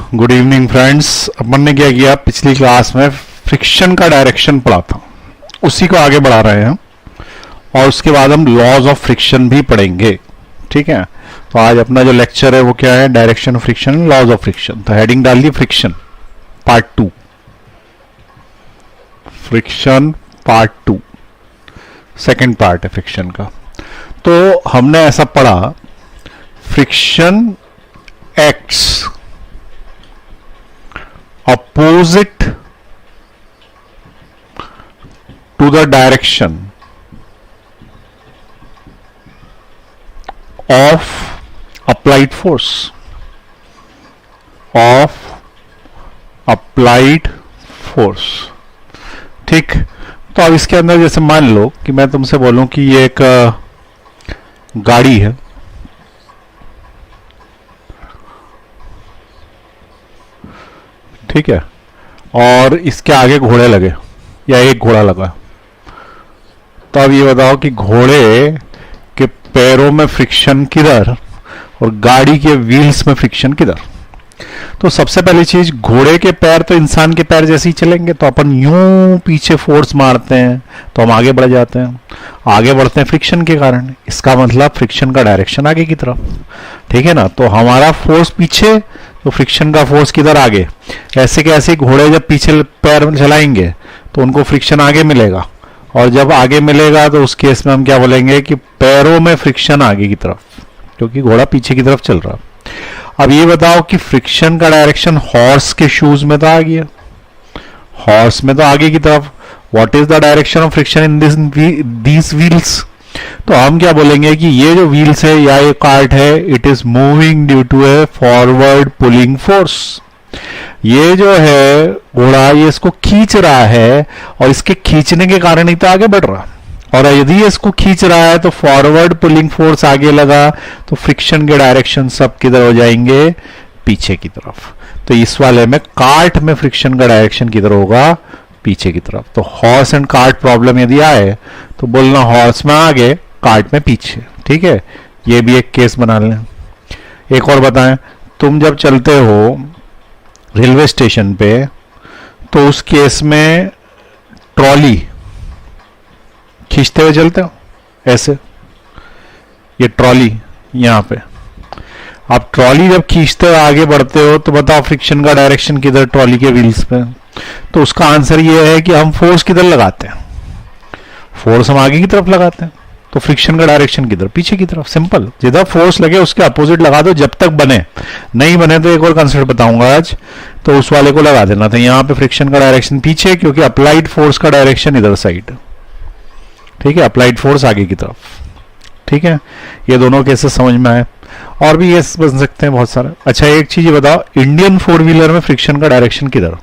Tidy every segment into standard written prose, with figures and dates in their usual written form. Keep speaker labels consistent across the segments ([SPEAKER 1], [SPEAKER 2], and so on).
[SPEAKER 1] Good evening friends. अपन ने क्या किया, पिछली क्लास में फ्रिक्शन का डायरेक्शन पढ़ा था, उसी को आगे बढ़ा रहे हैं और उसके बाद हम लॉज ऑफ फ्रिक्शन भी पढ़ेंगे। ठीक है, तो आज अपना जो लेक्चर है वो क्या है, direction of friction, laws of friction. तो हेडिंग डाल दी friction part 2, friction part 2, second part है फ्रिक्शन का। तो हमने ऐसा पढ़ा, friction acts opposite to the direction of applied force, ठीक। तो अब इसके अंदर जैसे मान लो कि मैं तुमसे बोलूं कि ये एक गाड़ी है, ठीक है, और इसके आगे घोड़े लगे या एक घोड़ा लगा। तो अब ये बताओ कि घोड़े के पैरों में फ्रिक्शन किधर और गाड़ी के व्हील्स में फ्रिक्शन किधर। तो सबसे पहली चीज, घोड़े के पैर तो इंसान के पैर जैसे ही चलेंगे, तो अपन यूं पीछे फोर्स मारते हैं तो हम आगे बढ़ जाते हैं, आगे बढ़ते हैं फ्रिक्शन के कारण। इसका मतलब फ्रिक्शन का डायरेक्शन आगे की तरफ, ठीक है ना। तो हमारा फोर्स पीछे, तो फ्रिक्शन का फोर्स किधर, आगे। ऐसे के ऐसे घोड़े जब पीछे पैर चलाएंगे तो उनको फ्रिक्शन आगे मिलेगा, और जब आगे मिलेगा तो उस केस में हम क्या बोलेंगे कि पैरों में फ्रिक्शन आगे की तरफ, क्योंकि घोड़ा पीछे की तरफ चल रहा। अब ये बताओ कि फ्रिक्शन का डायरेक्शन हॉर्स के शूज में तो आ गया, हॉर्स में तो आगे की तरफ। What is the direction of friction in these wheels. तो हम क्या बोलेंगे कि ये जो व्हील्स है या ये कार्ट है, it is moving due to a forward pulling force. ये जो है घोड़ा, ये इसको खींच रहा है और इसके खींचने के कारण ही तो आगे बढ़ रहा। और यदि इसको खींच रहा है तो फॉरवर्ड पुलिंग फोर्स आगे लगा, तो फ्रिक्शन के डायरेक्शन सब किधर हो जाएंगे, पीछे की तरफ। तो इस वाले में कार्ट में फ्रिक्शन का डायरेक्शन किधर होगा, पीछे की तरफ। तो हॉर्स एंड कार्ट प्रॉब्लम यदि आए तो बोलना हॉर्स में आगे, कार्ट में पीछे। ठीक है, ये भी एक केस बना लें। एक और बताएं, तुम जब चलते हो रेलवे स्टेशन पे तो उस केस में ट्रॉली खींचते हुए चलते हो ऐसे, ये ट्रॉली यहां पे। आप ट्रॉली जब खींचते हुए आगे बढ़ते हो तो बताओ फ्रिक्शन का डायरेक्शन किधर, ट्रॉली के व्हील्स पे। तो उसका आंसर ये है कि हम फोर्स किधर लगाते हैं, फोर्स हम आगे की तरफ लगाते हैं, तो फ्रिक्शन का डायरेक्शन किधर, पीछे की तरफ। सिंपल, जिधर फोर्स लगे उसके अपोजिट लगा दो, जब तक बने। नहीं बने तो एक और कंसेप्ट बताऊंगा आज, तो उस वाले को लगा देना था। यहां पे फ्रिक्शन का डायरेक्शन पीछे, क्योंकि अप्लाइड फोर्स का डायरेक्शन इधर साइड, ठीक है, अप्लाइड फोर्स आगे की तरफ। ठीक है, ये दोनों केसेस समझ में आए। और भी केस बन सकते हैं बहुत सारे। अच्छा, एक चीज ये बताओ, इंडियन फोर व्हीलर में फ्रिक्शन का डायरेक्शन किधर।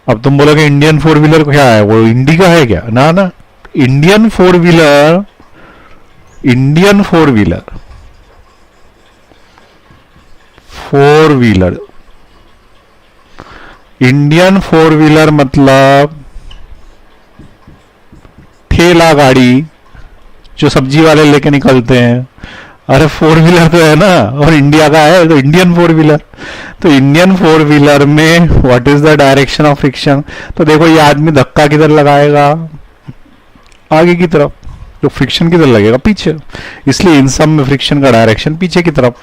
[SPEAKER 1] अब तुम बोलोगे इंडियन फोर व्हीलर क्या है, वो इंडिका है क्या? ना ना, Indian four wheeler, Indian four wheeler मतलब ठेला गाड़ी जो सब्जी वाले लेके निकलते हैं। अरे फोर व्हीलर तो है ना, और इंडिया का है तो इंडियन फोर व्हीलर। तो इंडियन फोर व्हीलर में what is the direction of friction. तो देखो, ये आदमी धक्का किधर लगाएगा, आगे की तरफ, तो फ्रिक्शन किधर लगेगा, पीछे। इसलिए इन सब में फ्रिक्शन का डायरेक्शन पीछे की तरफ,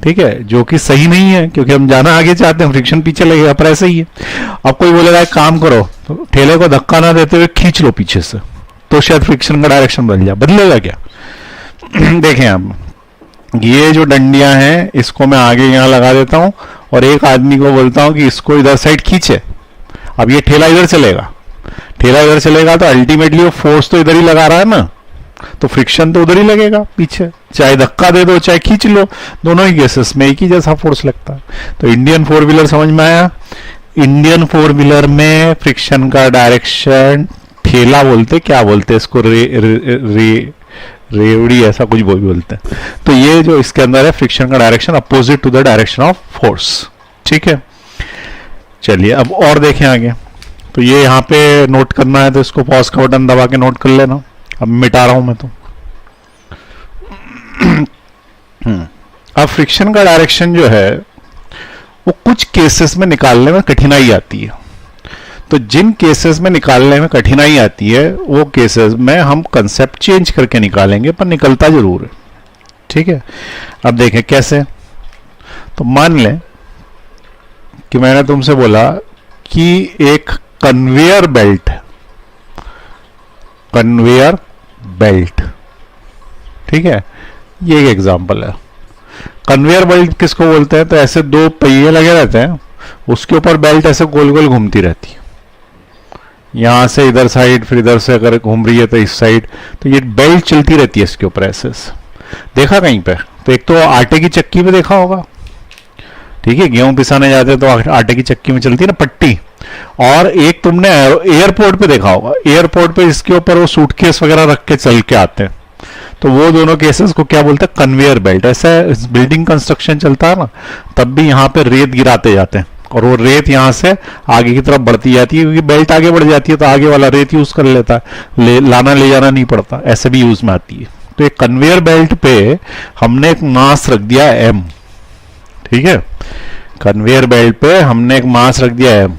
[SPEAKER 1] ठीक है, जो कि सही नहीं है, क्योंकि हम जाना आगे चाहते हैं, फ्रिक्शन पीछे लगेगा, पर ऐसे ही है। अब कोई बोलेगा एक काम करो, तो ठेले को धक्का ना देते हुए खींच लो पीछे से, तो शायद फ्रिक्शन का डायरेक्शन बदलेगा क्या। देखें आप, ये जो डंडियां हैं इसको मैं आगे यहां लगा देता हूं और एक आदमी को बोलता हूं कि इसको इधर साइड खींचे। अब ये ठेला इधर चलेगा, तो अल्टीमेटली वो फोर्स तो इधर ही लगा रहा है ना, तो फ्रिक्शन तो उधर ही लगेगा पीछे, चाहे धक्का दे दो चाहे खींच लो, दोनों ही केसेस में एक ही जैसा फोर्स लगता है। तो इंडियन फोर व्हीलर समझ में आया। इंडियन फोर व्हीलर में फ्रिक्शन का डायरेक्शन, ठेला बोलते, क्या बोलते इसको, रेवड़ी ऐसा कुछ बोलते हैं। तो ये जो इसके अंदर है, फ्रिक्शन का direction opposite to the direction of force. ठीक है, चलिए अब और देखें आगे। तो ये यहाँ पे नोट करना है तो इसको पॉज का बटन दबा के नोट कर लेना। अब मिटा रहा हूं मैं तो। अब फ्रिक्शन का डायरेक्शन जो है वो कुछ केसेस में निकालने में कठिनाई आती है। तो जिन केसेस में निकालने में कठिनाई आती है वो केसेस में हम कंसेप्ट चेंज करके निकालेंगे, पर निकलता जरूर है। ठीक है, अब देखें कैसे। तो मान लें कि मैंने तुमसे बोला कि एक कन्वेयर बेल्ट है, कन्वेयर बेल्ट, ठीक है, ये एक एग्जांपल है। कन्वेयर बेल्ट किसको बोलते हैं? तो ऐसे दो पहिए लगे रहते हैं, उसके ऊपर बेल्ट ऐसे गोल गोल घूमती रहती है, यहां से इधर साइड, फिर इधर से अगर घूम रही है तो इस साइड, तो ये बेल्ट चलती रहती है इसके ऊपर ऐसे। देखा कहीं पे? तो एक तो आटे की चक्की पे देखा होगा, ठीक है, गेहूं पिसाने जाते हैं तो आटे की चक्की में चलती है ना पट्टी। और एक तुमने एयरपोर्ट पे देखा होगा, एयरपोर्ट पे इसके ऊपर वो सूटकेस वगैरह रख के चल के आते हैं। तो वो दोनों केसेस को क्या बोलते हैं? Conveyor belt. ऐसा बिल्डिंग कंस्ट्रक्शन चलता है ना, तब भी यहाँ पे रेत गिराते जाते हैं और वो रेत यहाँ से आगे की तरफ बढ़ती जाती है, क्योंकि बेल्ट आगे बढ़ जाती है तो आगे वाला रेत यूज कर लेता है, लाना ले जाना नहीं पड़ता, ऐसे भी यूज में आती है। तो एक कन्वेयर बेल्ट पे हमने एक मास रख दिया एम, ठीक है, कन्वेयर बेल्ट पे हमने एक मास रख दिया एम।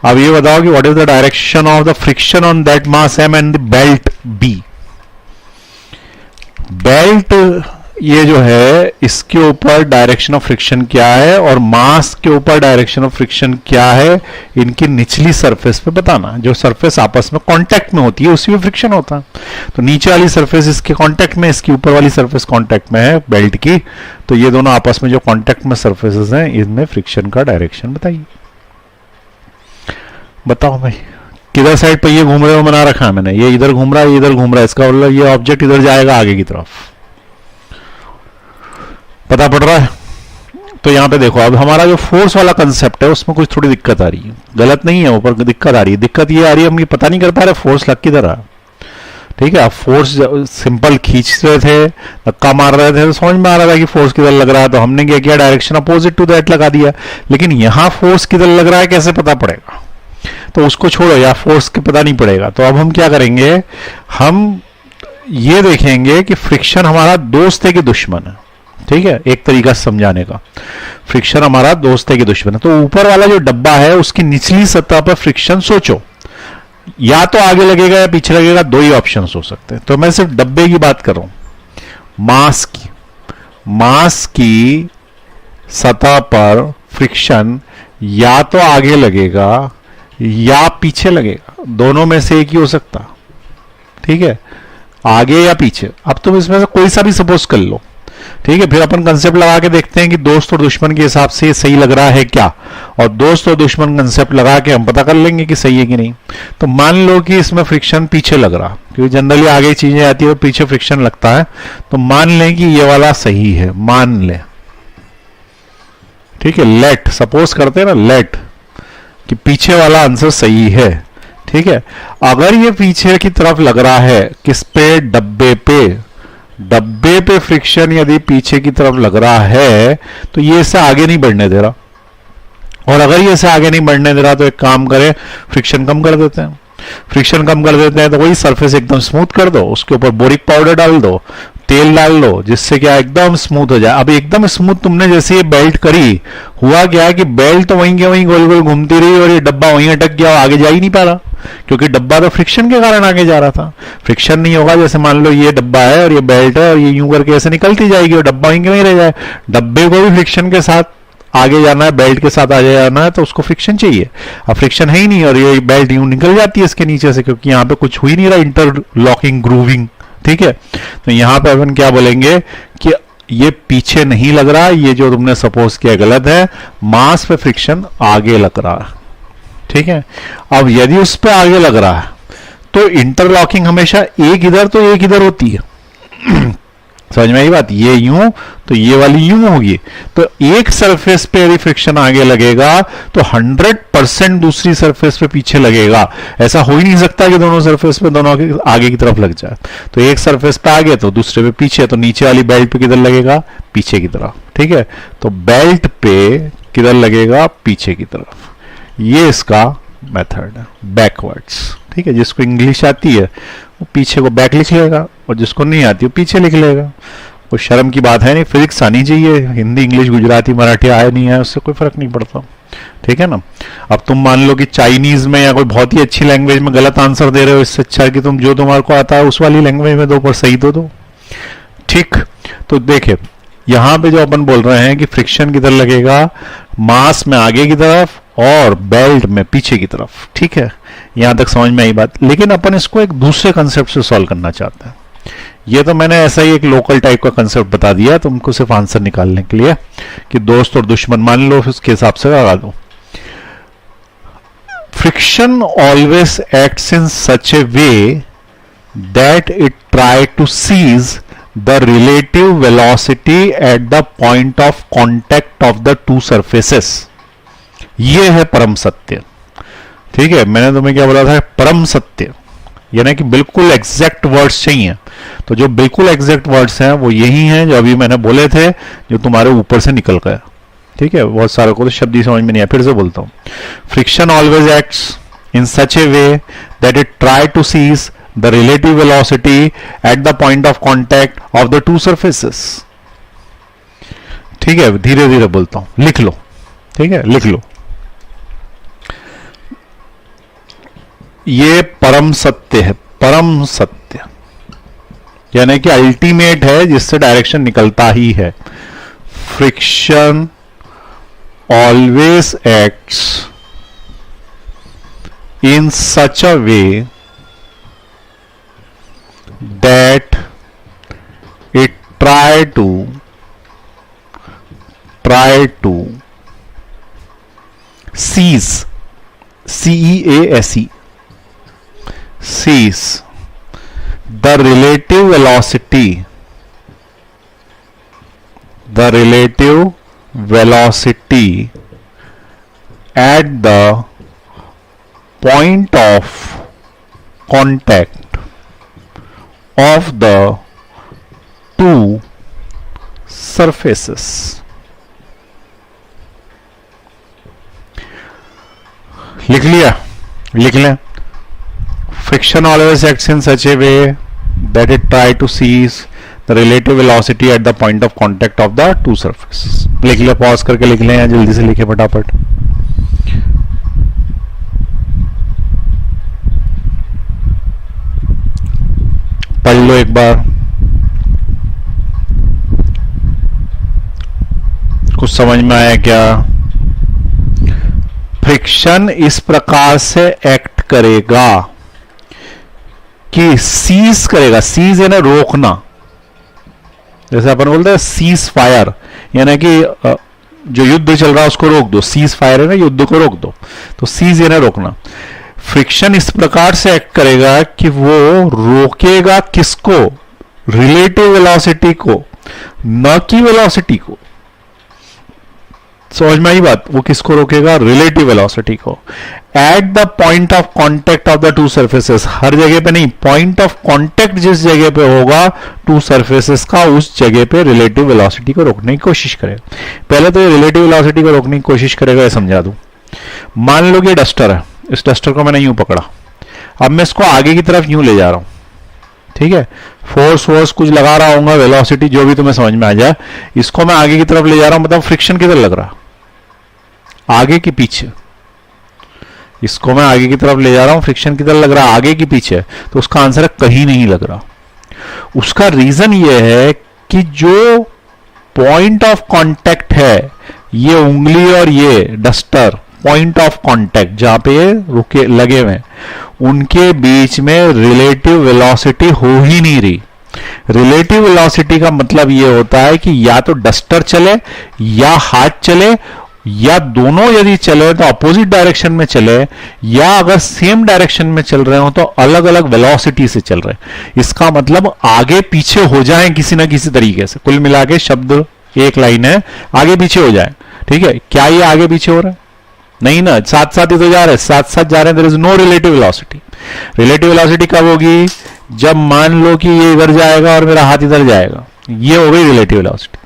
[SPEAKER 1] अब ये बताओ कि what is the direction of the friction on that mass M and the belt B. Belt ये जो है इसके ऊपर डायरेक्शन ऑफ फ्रिक्शन क्या है और मास के ऊपर डायरेक्शन ऑफ फ्रिक्शन क्या है, इनकी निचली सरफेस पे बताना। जो सरफेस आपस में कांटेक्ट में होती है उसी में फ्रिक्शन होता है। तो नीचे वाली सरफेस इसके कांटेक्ट में, इसकी ऊपर वाली सरफेस कांटेक्ट में है बेल्ट की, तो ये दोनों आपस में जो कांटेक्ट में सरफेसेस हैं इनमें फ्रिक्शन का डायरेक्शन बताइए। बताओ भाई, किधर साइड पे ये घूम रहे हो बना रखा है मैंने, ये इधर घूम रहा है, ये इधर घूम रहा है, इसका मतलब ये ऑब्जेक्ट इधर जाएगा आगे की तरफ, पता पड़ रहा है? तो यहां पे देखो, अब हमारा जो फोर्स वाला कंसेप्ट है उसमें कुछ थोड़ी दिक्कत आ रही है, गलत नहीं है, ऊपर दिक्कत आ रही है। दिक्कत ये आ रही है हम ये पता नहीं कर पा रहे फोर्स लग किधर रहा। ठीक है, अब फोर्स सिंपल खींच रहे थे, धक्का मार रहे थे तो समझ में आ रहा था कि फोर्स किधर लग रहा है, तो हमने क्या किया, डायरेक्शन अपोजिट टू दैट लगा दिया। लेकिन यहां फोर्स किधर लग रहा है कैसे पता पड़ेगा? तो उसको छोड़ो, या फोर्स के पता नहीं पड़ेगा, तो अब हम क्या करेंगे, हम ये देखेंगे कि फ्रिक्शन हमारा दोस्त है कि दुश्मन है। ठीक है, एक तरीका समझाने का, फ्रिक्शन हमारा दोस्त है कि दुश्मन है। तो ऊपर वाला जो डब्बा है उसकी निचली सतह पर फ्रिक्शन सोचो, या तो आगे लगेगा या पीछे लगेगा, दो ही ऑप्शन हो सकते हैं। तो मैं सिर्फ डब्बे की बात कर रहा हूं, मास की सतह पर फ्रिक्शन या तो आगे लगेगा या पीछे लगेगा, दोनों में से एक ही हो सकता। ठीक है, आगे या पीछे। अब तुम इसमें से कोई सा भी सपोज कर लो, ठीक है, फिर अपन कंसेप्ट लगा के देखते हैं कि दोस्त और दुश्मन के हिसाब से सही लग रहा है क्या, और दोस्त और दुश्मन कंसेप्ट लगा के हम पता कर लेंगे कि सही है कि नहीं। तो मान लो कि इसमें फ्रिक्शन पीछे लग रहा, क्योंकि जनरली आगे चीजें आती है तो पीछे फ्रिक्शन लगता है, तो मान लें कि ये वाला सही है, मान लें। ठीक है, लेट सपोज करते हैं ना, लेट कि पीछे वाला आंसर सही है। ठीक है, अगर ये पीछे की तरफ लग रहा है, किस पे, डब्बे पे फ्रिक्शन यदि पीछे की तरफ लग रहा है तो ये इससे आगे नहीं बढ़ने दे रहा, और अगर ये इसे आगे नहीं बढ़ने दे रहा तो एक काम करें, फ्रिक्शन कम कर देते हैं। फ्रिक्शन कम कर देते हैं तो वही सरफेस एकदम स्मूथ कर दो, उसके ऊपर बोरिक पाउडर डाल दो, तेल डाल लो, जिससे क्या एकदम स्मूथ हो जाए। अब एकदम स्मूथ तुमने जैसे ये बेल्ट करी, हुआ क्या कि बेल्ट तो वहीं के वहीं गोल गोल घूमती रही और ये डब्बा वहीं अटक गया, आगे जा ही नहीं पा रहा, क्योंकि डब्बा तो फ्रिक्शन के कारण आगे जा रहा था। फ्रिक्शन नहीं होगा, जैसे मान लो ये डब्बा है और ये बेल्ट है और ये यूं करके ऐसे निकलती जाएगी और डब्बा वहीं के वहीं रह जाए। डब्बे को भी फ्रिक्शन के साथ आगे जाना है, बेल्ट के साथ आगे जाना है, तो उसको फ्रिक्शन चाहिए। अब फ्रिक्शन है ही नहीं और ये बेल्ट यूं निकल जाती है इसके नीचे से, क्योंकि यहाँ पे कुछ हो ही नहीं रहा इंटरलॉकिंग ग्रूविंग। ठीक है, तो यहां पे अपन क्या बोलेंगे कि ये पीछे नहीं लग रहा, ये जो तुमने सपोज किया गलत है, मास पे फ्रिक्शन आगे लग रहा है। ठीक है, अब यदि उस पे आगे लग रहा है तो इंटरलॉकिंग हमेशा एक इधर तो एक इधर होती है। समझ में आई बात, ये यूं तो ये वाली यूं होगी, तो एक सरफेस पे यदि फ्रिक्शन आगे लगेगा तो 100% दूसरी सरफेस पे पीछे लगेगा। ऐसा हो ही नहीं सकता कि दोनों सरफेस पे दोनों आगे की तरफ लग जाए। तो एक सरफेस पे आगे तो दूसरे पे पीछे, तो नीचे वाली बेल्ट पे किधर लगेगा, पीछे की तरफ। ठीक है, तो बेल्ट पे किधर लगेगा, पीछे की तरफ। ये इसका मेथड है, बैकवर्ड्स। ठीक है, जिसको इंग्लिश आती है वो पीछे को बैक लिख लेगा और जिसको नहीं आती वो पीछे लिख लेगा। कोई शर्म की बात है नहीं, फिजिक्स आनी चाहिए, हिंदी इंग्लिश गुजराती मराठी आया नहीं है उससे कोई फर्क नहीं पड़ता, ठीक है ना। अब तुम मान लो कि चाइनीज में या कोई बहुत ही अच्छी लैंग्वेज में गलत आंसर दे रहे हो, इससे अच्छा है कि तुम जो तुम्हारे को आता है उस वाली लैंग्वेज में दो, पर सही तो दो, ठीक। तो देखे यहां पे जो अपन बोल रहे हैं कि फ्रिक्शन किधर लगेगा, मास में आगे की तरफ और बेल्ट में पीछे की तरफ, ठीक है। यहां तक समझ में आई बात। लेकिन अपन इसको एक दूसरे कंसेप्ट से सॉल्व करना चाहते हैं। ये तो मैंने ऐसा ही एक लोकल टाइप का कंसेप्ट बता दिया तुमको सिर्फ आंसर निकालने के लिए कि दोस्त और दुश्मन मान लो, उसके हिसाब से लगा दो। Friction always acts in such a way that it try to cease the relative velocity at the point of contact of the two surfaces. ये है परम सत्य, ठीक है। मैंने तुम्हें क्या बोला था, परम सत्य, यानी कि बिल्कुल एग्जैक्ट वर्ड्स चाहिए। तो जो बिल्कुल एग्जैक्ट वर्ड्स हैं वो यही हैं जो अभी मैंने बोले थे, जो तुम्हारे ऊपर से निकल गया, ठीक है। बहुत सारे को तो शब्द ही समझ में नहीं आया, फिर से बोलता हूं। Friction always acts in such a way that it try to cease the relative velocity at the point of contact of the two surfaces, ठीक है। धीरे धीरे बोलता हूं, लिख लो, ठीक है, लिख लो। ये परम सत्य है, परम सत्य यानी कि अल्टीमेट है, जिससे डायरेक्शन निकलता ही है। Friction always acts in such a way that it try to cease, CEASE, sees the relative velocity at the point of contact of the two surfaces। लिख लिया, लिख लें। Friction always acts in such a way that it try to seize the relative velocity at the point of contact of the two surfaces। लिख ले, pause करके लिख लें या जल्दी से लिखे फटाफट। पढ़ लो एक बार, कुछ समझ में आया क्या? फ्रिक्शन इस प्रकार से एक्ट करेगा कि सीज करेगा, सीज यानी रोकना, जैसे अपन बोलते हैं सीज फायर, यानी कि जो युद्ध चल रहा है उसको रोक दो, सीज फायर है ना, युद्ध को रोक दो, तो सीज यानी रोकना। फ्रिक्शन इस प्रकार से एक्ट करेगा कि वो रोकेगा किसको, रिलेटिव वेलोसिटी को, न कि वेलोसिटी को। समझ में आई बात? वो किसको रोकेगा, रिलेटिव वेलोसिटी को, at the point of contact of the two surfaces. हर जगह पे नहीं, पॉइंट ऑफ कांटेक्ट जिस जगह पे होगा टू सरफेसेस का, उस जगह पे रिलेटिव वेलोसिटी को रोकने की कोशिश करेगा। पहले तो ये रिलेटिव वेलोसिटी को रोकने की कोशिश करेगा, ये समझा दूं। मान लो कि ये डस्टर है, इस डस्टर को मैंने यूं पकड़ा, अब मैं इसको आगे की तरफ यूं ले जा रहा हूं, ठीक है। फोर्स कुछ लगा रहा हूँ, वेलोसिटी जो भी तुम्हें समझ में आ जाए, इसको मैं आगे की तरफ ले जा रहा हूं, मतलब फ्रिक्शन किधर लग रहा, आगे की पीछे। इसको मैं आगे की तरफ ले जा रहा हूं, फ्रिक्शन किधर लग रहा है, आगे की पीछे। तो उसका आंसर है कहीं नहीं लग रहा। उसका रीजन ये है कि जो पॉइंट ऑफ कांटेक्ट है, ये उंगली और ये डस्टर, पॉइंट ऑफ कांटेक्ट जहां पे ये रुके लगे हुए, उनके बीच में रिलेटिव वेलोसिटी हो ही नहीं रही। रिलेटिव वेलोसिटी का मतलब ये होता है कि या तो डस्टर चले या हाथ चले, या दोनों यदि चले तो अपोजिट डायरेक्शन में चले, या अगर सेम डायरेक्शन में चल रहे हो तो अलग अलग वेलोसिटी से चल रहे हैं। इसका मतलब आगे पीछे हो जाएं किसी ना किसी तरीके से। कुल मिला के शब्द एक लाइन है, आगे पीछे हो जाए, ठीक है। क्या ये आगे पीछे हो रहा है? नहीं ना, साथ साथ ही तो जा रहे हैं, साथ साथ जा रहे हैं। There is no relative velocity. Relative velocity कब होगी? जब मान लो कि ये इधर जाएगा और मेरा हाथ इधर जाएगा, ये हो गई रिलेटिव वेलोसिटी,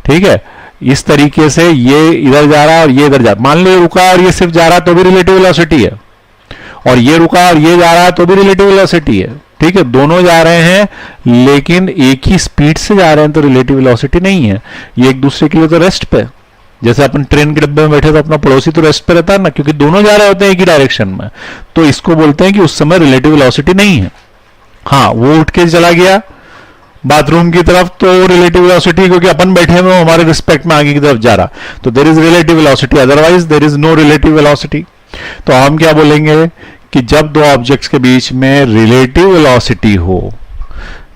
[SPEAKER 1] ठीक है। इस तरीके से ये इधर जा रहा है और ये इधर जा रहा है। मान लो ये रुका और ये सिर्फ जा रहा है तो भी रिलेटिव वेलोसिटी है, और ये रुका और ये जा रहा है तो भी रिलेटिव वेलोसिटी है, ठीक है, दोनों जा रहे हैं लेकिन एक ही स्पीड से जा रहे हैं, तो रिलेटिव वेलोसिटी नहीं है। ये एक दूसरे के लिए तो रेस्ट पे, जैसे अपन ट्रेन के डब्बे में बैठे तो अपना पड़ोसी तो रेस्ट पे रहता है ना, क्योंकि दोनों जा रहे होते हैं एक ही डायरेक्शन में, तो इसको बोलते हैं कि उस समय रिलेटिव वेलोसिटी नहीं है। हाँ, वो उठ के चला गया बाथरूम की तरफ तो रिलेटिव वेलोसिटी, क्योंकि अपन बैठे हुए हमारे रिस्पेक्ट में आगे की तरफ जा रहा, तो there is relative velocity, otherwise there is no relative velocity. तो हम क्या बोलेंगे कि जब दो ऑब्जेक्ट्स के बीच में रिलेटिव वेलोसिटी हो,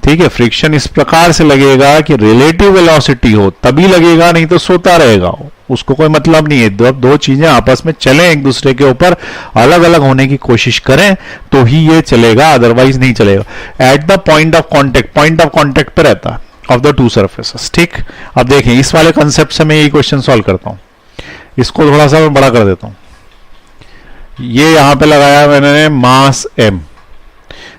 [SPEAKER 1] ठीक है, फ्रिक्शन इस प्रकार से लगेगा कि रिलेटिव वेलोसिटी हो तभी लगेगा, नहीं तो सोता रहेगा, उसको कोई मतलब नहीं है। जब दो चीजें आपस में चलें एक दूसरे के ऊपर, अलग अलग होने की कोशिश करें तो ही ये चलेगा, अदरवाइज नहीं चलेगा। Eight the point of contact, point of contact पे रहता है ऑफ द टू सर्फेसेस, ठीक। अब देखें इस वाले कंसेप्ट से मैं यही क्वेश्चन सॉल्व करता हूं, इसको थोड़ा सा मैं बड़ा कर देता हूं। ये यहां पे लगाया मैंने मास m।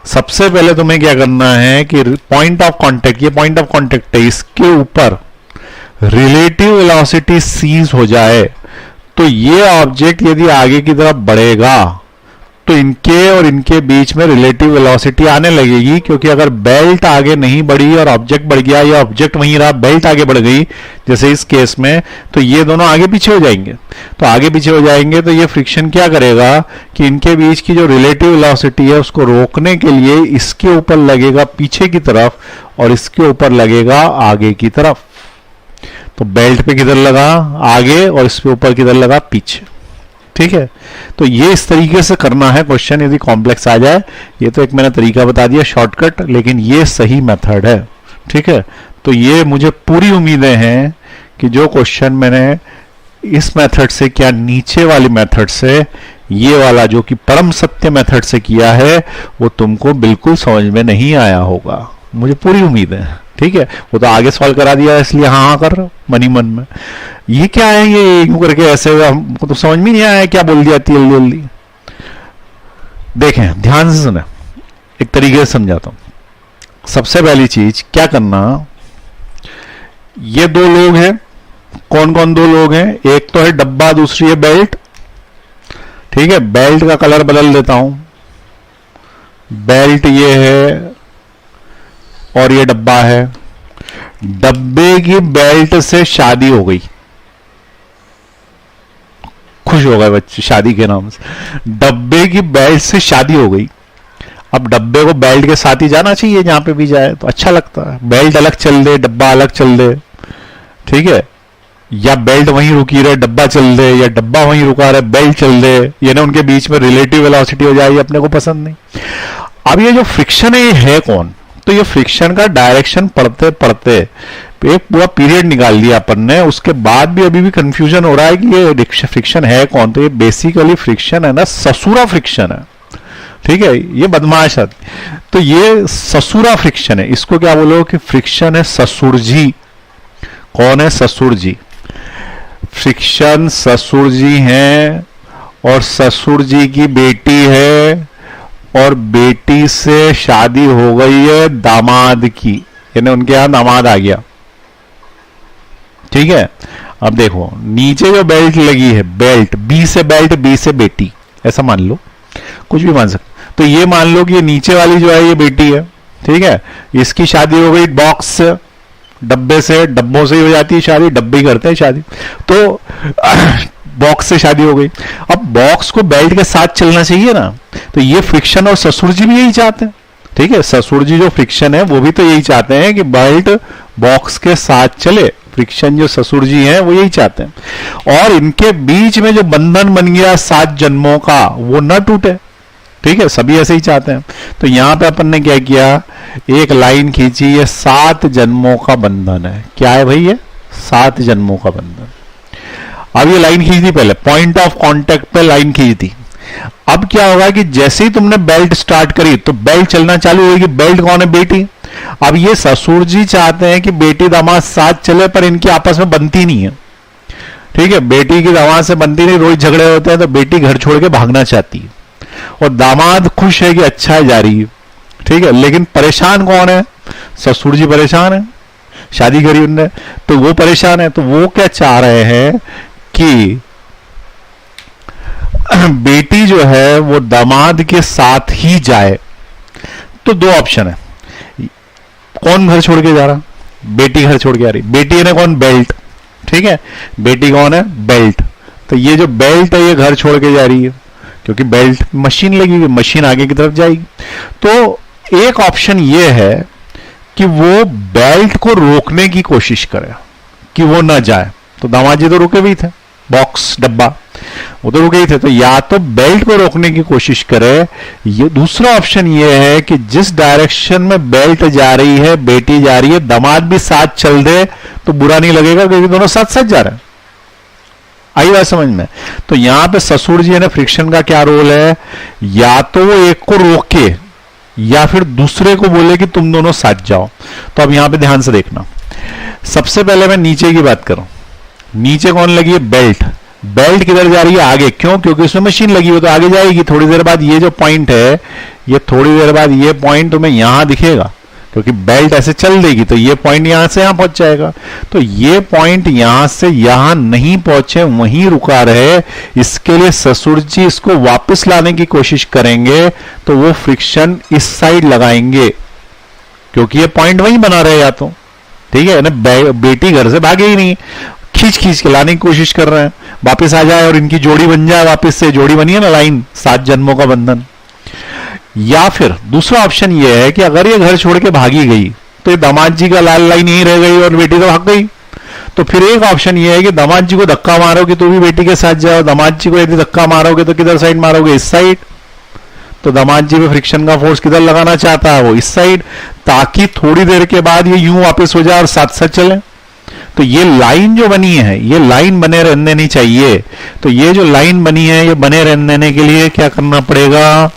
[SPEAKER 1] सबसे पहले तुम्हें क्या करना है कि पॉइंट ऑफ कांटेक्ट, ये पॉइंट ऑफ कांटेक्ट है, इसके ऊपर रिलेटिव वेलोसिटी सीज हो जाए तो ये ऑब्जेक्ट यदि आगे की तरफ बढ़ेगा तो इनके और इनके बीच में रिलेटिव वेलोसिटी आने लगेगी, क्योंकि अगर बेल्ट आगे नहीं बढ़ी और ऑब्जेक्ट बढ़ गया, या ऑब्जेक्ट वहीं रहा बेल्ट आगे बढ़ गई जैसे इस केस में, तो ये दोनों आगे पीछे हो जाएंगे। तो आगे पीछे हो जाएंगे तो ये फ्रिक्शन क्या करेगा कि इनके बीच की जो रिलेटिव वेलोसिटी है उसको रोकने के लिए इसके ऊपर लगेगा पीछे की तरफ और इसके ऊपर लगेगा आगे की तरफ। तो बेल्ट पे किधर लगा आगे और इस पे ऊपर किधर लगा पीछे, ठीक है। तो ये इस तरीके से करना है क्वेश्चन यदि कॉम्प्लेक्स आ जाए। ये तो एक मैंने तरीका बता दिया शॉर्टकट, लेकिन ये सही मेथड है, ठीक है। तो ये मुझे पूरी उम्मीदें हैं कि जो क्वेश्चन मैंने इस मेथड से किया, नीचे वाली मेथड से, ये वाला जो कि परम सत्य मेथड से किया है, वो तुमको बिल्कुल समझ में नहीं आया होगा, मुझे पूरी उम्मीद है, ठीक है। वो तो आगे सॉल्व करा दिया इसलिए हाँ हाँ कर रहा हूं मनी मन में। ये क्या है, ये यूं करके ऐसे हमको तो समझ में नहीं आया क्या बोल दिया जल्दी जल्दी। देखें ध्यान से सुने, एक तरीके से समझाता हूं। सबसे पहली चीज क्या करना, ये दो लोग हैं, कौन कौन दो लोग हैं, एक तो है डब्बा, दूसरी है बेल्ट, ठीक है। बेल्ट का कलर बदल देता हूं, बेल्ट ये है और ये डब्बा है। डब्बे की बेल्ट से शादी हो गई, खुश हो गए बच्चे शादी के नाम से, डब्बे की बेल्ट से शादी हो गई। अब डब्बे को बेल्ट के साथ ही जाना चाहिए, जहां पे भी जाए तो अच्छा लगता है। बेल्ट अलग चल दे, डब्बा अलग चल दे, ठीक है, या बेल्ट वहीं रुकी रहे डब्बा चल दे, या डब्बा वहीं रुका रहे बेल्ट चल दे, ये ना उनके बीच में रिलेटिव वेलोसिटी हो जाए, अपने को पसंद नहीं। अब ये जो फ्रिक्शन है ये है कौन, तो ये फ्रिक्शन का डायरेक्शन पढ़ते पढ़ते एक पूरा पीरियड निकाल लिया अपन ने, उसके बाद भी अभी भी कंफ्यूजन हो रहा है कि ये फ्रिक्शन है कौन। तो ये बेसिकली फ्रिक्शन है ना, ससुरा फ्रिक्शन है, ठीक है, ये बदमाश है। तो ये ससुरा फ्रिक्शन है, इसको क्या बोलो कि फ्रिक्शन है ससुर जी। कौन है, ससुर जी। फ्रिक्शन ससुर जी हैं और ससुर जी की बेटी है और बेटी से शादी हो गई है दामाद की, यानी उनके यहां दामाद आ गया, ठीक है। अब देखो नीचे जो बेल्ट लगी है, बेल्ट बी से बेल्ट, बी से बेटी, ऐसा मान लो, कुछ भी मान सकते। तो ये मान लो कि ये नीचे वाली जो है ये बेटी है, ठीक है, इसकी शादी हो गई बॉक्स से, डब्बे से, डब्बों से ही हो जाती है शादी, डब्बे ही करते हैं शादी, तो बॉक्स से शादी हो गई। अब बॉक्स को बेल्ट के साथ चलना चाहिए ना, तो ये फ्रिक्शन और ससुर जी भी यही चाहते हैं, ठीक है। ससुर जी जो फ्रिक्शन है वो भी तो यही चाहते हैं कि बेल्ट बॉक्स के साथ चले, फ्रिक्शन जो ससुर जी हैं वो यही चाहते हैं। और इनके बीच में जो बंधन बन गया 7 जन्मों का वो न टूटे, ठीक है, सभी ऐसे ही चाहते हैं। तो यहां पे अपन ने क्या किया, एक लाइन खींची, ये 7 जन्मों का बंधन है। क्या है भाई, ये 7 जन्मों का बंधन। अब ये लाइन खींच दी, पहले पॉइंट ऑफ कांटेक्ट पे लाइन खींच दी। अब क्या होगा कि जैसे ही तुमने बेल्ट स्टार्ट करी तो बेल्ट चलना चालू होगी। बेल्ट कौन है, बेटी। अब ये ससुर जी चाहते हैं कि बेटी दामाद साथ चले, पर इनकी आपस में बनती नहीं है, ठीक है, बेटी की दामाद से बनती नहीं, रोज झगड़े होते हैं, तो बेटी घर छोड़ के भागना चाहती है और दामाद खुश है कि अच्छा है जा रही है, ठीक है। लेकिन परेशान कौन है, ससुर जी परेशान है, शादी करी उनने तो वो परेशान है। तो वो क्या चाह रहे हैं कि बेटी जो है वो दामाद के साथ ही जाए, तो दो ऑप्शन है, कौन घर छोड़ के जा रहा, बेटी घर छोड़ के आ रही, बेटी है ना कौन, बेल्ट, ठीक है, बेटी कौन है, बेल्ट, तो ये जो बेल्ट है ये घर छोड़ के जा रही है, क्योंकि बेल्ट मशीन लगी हुई, मशीन आगे की तरफ जाएगी। तो एक ऑप्शन ये है कि वो बेल्ट को रोकने की कोशिश करे कि वो ना जाए, तो दामाद जी तो रुके भी थे, बॉक्स डब्बा वो तो रुके ही थे, तो या तो बेल्ट को रोकने की कोशिश करे, ये दूसरा ऑप्शन ये है कि जिस डायरेक्शन में बेल्ट जा रही है, बेटी जा रही है, दामाद भी साथ चल दे तो बुरा नहीं लगेगा, क्योंकि दोनों साथ साथ जा रहे हैं। आई बात समझ में? तो यहां पे ससुर जी ने फ्रिक्शन का क्या रोल है, या तो वो एक को रोके या फिर दूसरे को बोले कि तुम दोनों साथ जाओ। तो अब यहां पे ध्यान से देखना, सबसे पहले मैं नीचे की बात करूं, नीचे कौन लगी है, बेल्ट, बेल्ट किधर जा रही है, आगे, क्यों, क्योंकि उसमें मशीन लगी हो तो आगे जाएगी। थोड़ी देर बाद ये जो पॉइंट है, ये थोड़ी देर बाद ये पॉइंट तुम्हें यहां दिखेगा, क्योंकि बेल्ट ऐसे चल देगी तो ये पॉइंट यहां से यहां पहुंच जाएगा। तो ये पॉइंट यहां से यहां नहीं पहुंचे, वहीं रुका रहे, इसके लिए ससुर जी इसको वापस लाने की कोशिश करेंगे, तो वो फ्रिक्शन इस साइड लगाएंगे, क्योंकि ये पॉइंट वहीं बना रहे या तो, ठीक है ना, बेटी घर से भागे ही नहीं, खींच खींच के लाने की कोशिश कर रहे हैं, वापस आ जाए और इनकी जोड़ी बन जाए, वापस से जोड़ी बनी है ना, लाइन 7 जन्मों का बंधन। या फिर दूसरा ऑप्शन ये है कि अगर ये घर छोड़ के भागी गई तो ये दामाद जी का लाल लाइन यहीं रह गई और बेटी तो भाग गई। तो फिर एक ऑप्शन ये है कि दामाद जी को धक्का मारोगे तो भी बेटी के साथ जाओ, दामाद जी को यदि धक्का मारोगे तो किधर साइड मारोगे, इस साइड। तो दामाद जी पे फ्रिक्शन का फोर्स किधर लगाना चाहता है, वो इस साइड, ताकि थोड़ी देर के बाद ये यूं वापस हो जाए और साथ साथ चले। तो ये लाइन जो बनी है, ये लाइन बने रहने देनी चाहिए। तो ये जो लाइन बनी है, ये बने रहने देने के लिए क्या करना पड़ेगा,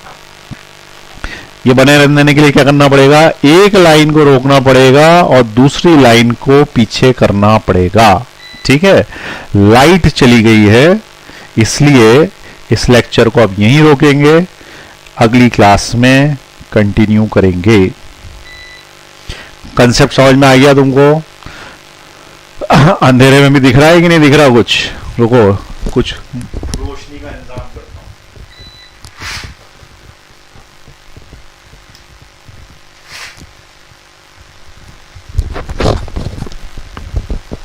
[SPEAKER 1] ये बने रहने देने के लिए क्या करना पड़ेगा, एक लाइन को रोकना पड़ेगा और दूसरी लाइन को पीछे करना पड़ेगा, ठीक है। लाइट चली गई है, इसलिए इस लेक्चर को अब यहीं रोकेंगे, अगली क्लास में कंटिन्यू करेंगे। कंसेप्ट समझ में आ गया तुमको? अंधेरे में भी दिख रहा है कि नहीं दिख रहा कुछ? रुको, कुछ रोशनी का इंतजाम करता हूं।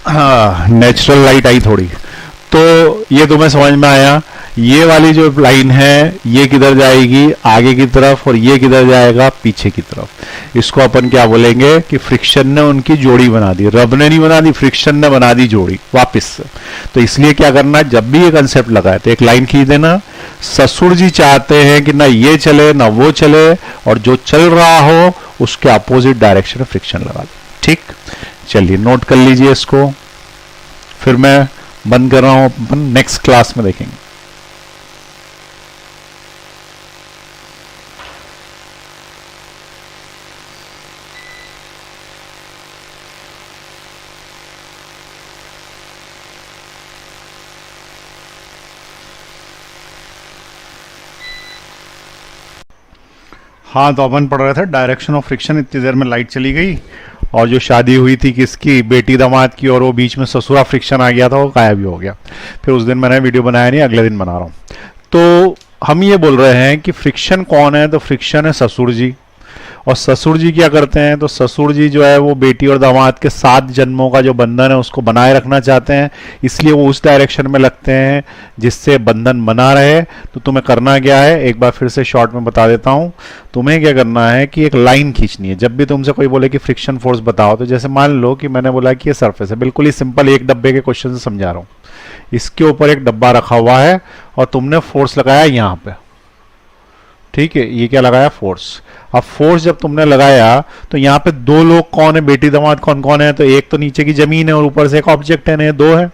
[SPEAKER 1] हाँ, नेचुरल लाइट आई थोड़ी, तो ये तुम्हें समझ में आया। ये वाली जो लाइन है ये किधर जाएगी, आगे की तरफ, और ये किधर जाएगा, पीछे की तरफ। इसको अपन क्या बोलेंगे कि फ्रिक्शन ने उनकी जोड़ी बना दी, रब ने नहीं बना दी, फ्रिक्शन ने बना दी जोड़ी वापस से। तो इसलिए क्या करना, जब भी ये कंसेप्ट लगाए तो एक लाइन खींच देना। ससुर जी चाहते हैं कि ना ये चले ना वो चले, और जो चल रहा हो उसके अपोजिट डायरेक्शन में फ्रिक्शन लगा दो, ठीक। चलिए नोट कर लीजिए इसको, फिर मैं बंद कर रहा हूं, अपन नेक्स्ट क्लास में देखेंगे। हाँ, तो अपन पढ़ रहे थे डायरेक्शन ऑफ फ्रिक्शन। इतनी देर में लाइट चली गई, और जो शादी हुई थी किसकी, बेटी दामाद की, और वो बीच में ससुरा फ्रिक्शन आ गया था, वो गायब भी हो गया। फिर उस दिन मैंने वीडियो बनाया नहीं, अगले दिन बना रहा हूँ। तो हम ये बोल रहे हैं कि फ्रिक्शन कौन है, तो फ्रिक्शन है ससुर जी। और ससुर जी क्या करते हैं, तो ससुर जी जो है वो बेटी और दामाद के 7 जन्मों का जो बंधन है उसको बनाए रखना चाहते हैं, इसलिए वो उस डायरेक्शन में लगते हैं जिससे बंधन बना रहे। तो तुम्हें करना क्या है, एक बार फिर से शॉर्ट में बता देता हूं। तुम्हें क्या करना है कि एक लाइन खींचनी है। जब भी तुमसे कोई बोले कि फ्रिक्शन फोर्स बताओ, तो जैसे मान लो कि मैंने बोला कि ये सरफेस है, बिल्कुल ही सिंपल, एक डब्बे के क्वेश्चन से समझा रहा हूँ। इसके ऊपर एक डब्बा रखा हुआ है और तुमने फोर्स लगाया यहाँ पे, ठीक है, ये क्या लगाया, फोर्स। अब फोर्स जब तुमने लगाया तो यहाँ पे दो लोग कौन है, बेटी दामाद कौन कौन है, तो एक तो नीचे की जमीन है और ऊपर से एक ऑब्जेक्ट है, दो है।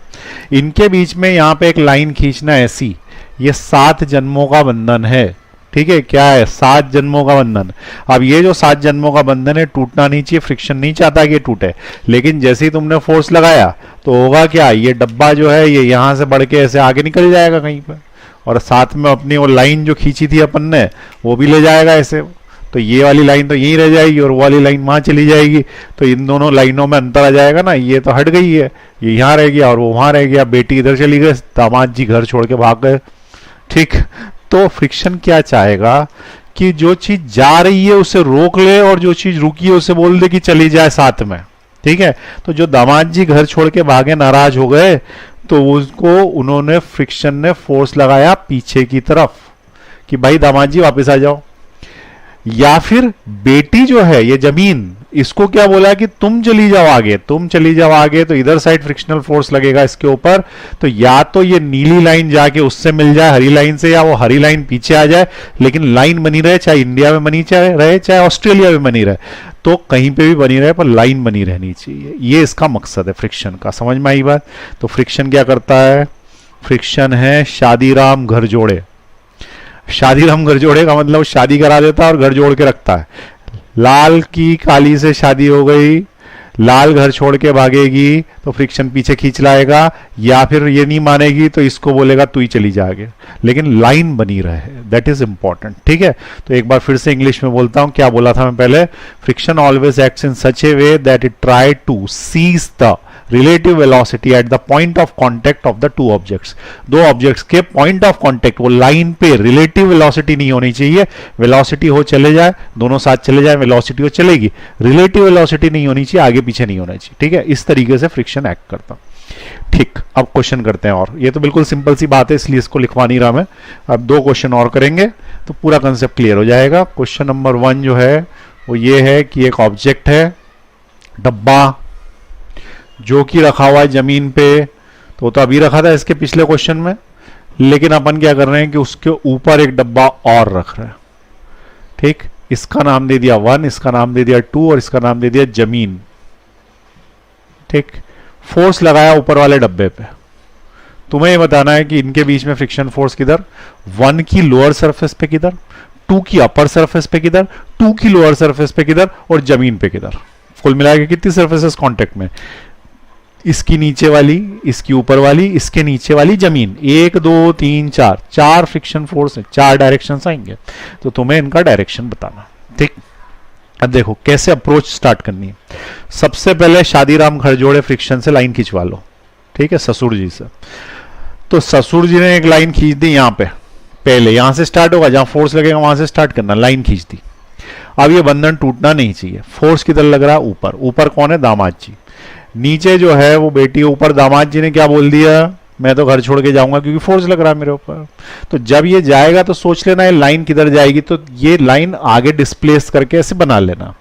[SPEAKER 1] इनके बीच में यहाँ पे एक लाइन खींचना ऐसी, ये 7 जन्मों का बंधन है, ठीक है। क्या है, 7 जन्मों का बंधन। अब ये जो 7 जन्मों का बंधन है टूटना नहीं चाहिए, फ्रिक्शन नहीं चाहता कि ये टूटे, लेकिन जैसे ही तुमने फोर्स लगाया तो होगा क्या, ये डब्बा जो है ये यहाँ से बढ़ के ऐसे आगे निकल जाएगा कहीं पर, और साथ में अपनी वो लाइन जो खींची थी अपन ने वो भी ले जाएगा ऐसे। तो ये वाली लाइन तो यहीं रह जाएगी और वो वाली लाइन वहां चली जाएगी, तो इन दोनों लाइनों में अंतर आ जाएगा ना, ये तो हट गई है, ये यहाँ रह गया और वो वहां रह गया, बेटी इधर चली गई, दामाद जी घर छोड़ के भाग गए, ठीक। तो फ्रिक्शन क्या चाहेगा कि जो चीज जा रही है उसे रोक ले और जो चीज रुकी है उसे बोल दे कि चली जाए साथ में। ठीक है, तो जो दामाद जी घर छोड़ के भागे, नाराज हो गए, तो उसको उन्होंने फ्रिक्शन ने फोर्स लगाया पीछे की तरफ कि भाई दामाद जी वापस आ जाओ। या फिर बेटी जो है ये जमीन, इसको क्या बोला कि तुम चली जाओ आगे, तुम चली जाओ आगे, तो इधर साइड फ्रिक्शनल फोर्स लगेगा इसके ऊपर। तो या तो ये नीली लाइन जाके उससे मिल जाए हरी लाइन से, या वो हरी लाइन पीछे आ जाए, लेकिन लाइन बनी रहे, चाहे इंडिया में बनी रहे चाहे ऑस्ट्रेलिया में बनी रहे, तो कहीं पे भी बनी रहे पर लाइन बनी रहनी चाहिए। ये इसका मकसद है फ्रिक्शन का। समझ में आई बात? तो फ्रिक्शन क्या करता है? फ्रिक्शन है शादीराम घर जोड़े। शादीराम घर जोड़े का मतलब शादी करा देता है और घर जोड़ के रखता है। लाल की काली से शादी हो गई, लाल घर छोड़ के भागेगी तो फ्रिक्शन पीछे खींच लाएगा, या फिर ये नहीं मानेगी तो इसको बोलेगा तू ही चली जा आगे, लेकिन लाइन बनी रहे, दैट इज इंपॉर्टेंट। ठीक है, तो एक बार फिर से इंग्लिश में बोलता हूं, क्या बोला था मैं पहले? Friction always acts in such a way that it try to cease the relative velocity at the point of contact of the two objects. दो ऑब्जेक्ट्स के पॉइंट ऑफ कांटेक्ट, वो लाइन पे रिलेटिव वेलोसिटी नहीं होनी चाहिए। Velocity हो चले जाए, दोनों साथ चले जाए, वेलोसिटी हो चलेगी, रिलेटिव वेलोसिटी नहीं होनी चाहिए, आगे पीछे नहीं होना चाहिए। ठीक है, इस तरीके से फ्रिक्शन एक्ट करता। ठीक, अब क्वेश्चन करते हैं, और ये तो बिल्कुल सिंपल सी बात है इसलिए इसको लिखवा नहीं रहा मैं। अब दो क्वेश्चन और करेंगे तो पूरा कंसेप्ट क्लियर हो जाएगा। क्वेश्चन नंबर 1 जो है वो ये है कि एक ऑब्जेक्ट है डब्बा, जो कि रखा हुआ है जमीन पे, तो अभी रखा था इसके पिछले क्वेश्चन में, लेकिन अपन क्या कर रहे हैं कि उसके ऊपर एक डब्बा और रख रहे हैं। ठीक, इसका नाम दे दिया 1, इसका नाम दे दिया 2 और इसका नाम दे दिया जमीन। ठीक, फोर्स लगाया ऊपर वाले डब्बे पे। तुम्हें ये बताना है कि इनके बीच में फ्रिक्शन फोर्स किधर, 1 की लोअर सरफेस पे किधर, 2 की अपर सरफेस पे किधर, 2 की लोअर सरफेस पे किधर और जमीन पे किधर। कुल मिला के कितनी सरफेसेस कांटेक्ट में? इसकी नीचे वाली, इसकी ऊपर वाली, इसके नीचे वाली जमीन। 1 2 3 4, 4 फ्रिक्शन फोर्स है, 4 डायरेक्शंस आएंगे, तो तुम्हें इनका डायरेक्शन बताना। ठीक, अब देखो कैसे अप्रोच स्टार्ट करनी है। सबसे पहले शादीराम घर जोड़े फ्रिक्शन से लाइन खिंचवा लो। ठीक है, ससुर जी से। तो ससुर जी ने एक लाइन खींच दी यहां पे, पहले यहां से स्टार्ट होगा, जहां फोर्स लगेगा वहां से स्टार्ट करना, लाइन खींच दी। अब ये बंधन टूटना नहीं चाहिए। फोर्स किधर लग रहा है? ऊपर। ऊपर कौन है? दामाद जी। नीचे जो है वो बेटी, ऊपर दामाद जी ने क्या बोल दिया? मैं तो घर छोड़ के जाऊंगा क्योंकि फोर्स लग रहा है मेरे ऊपर। तो जब ये जाएगा तो सोच लेना ये लाइन किधर जाएगी, तो ये लाइन आगे डिस्प्लेस करके ऐसे बना लेना।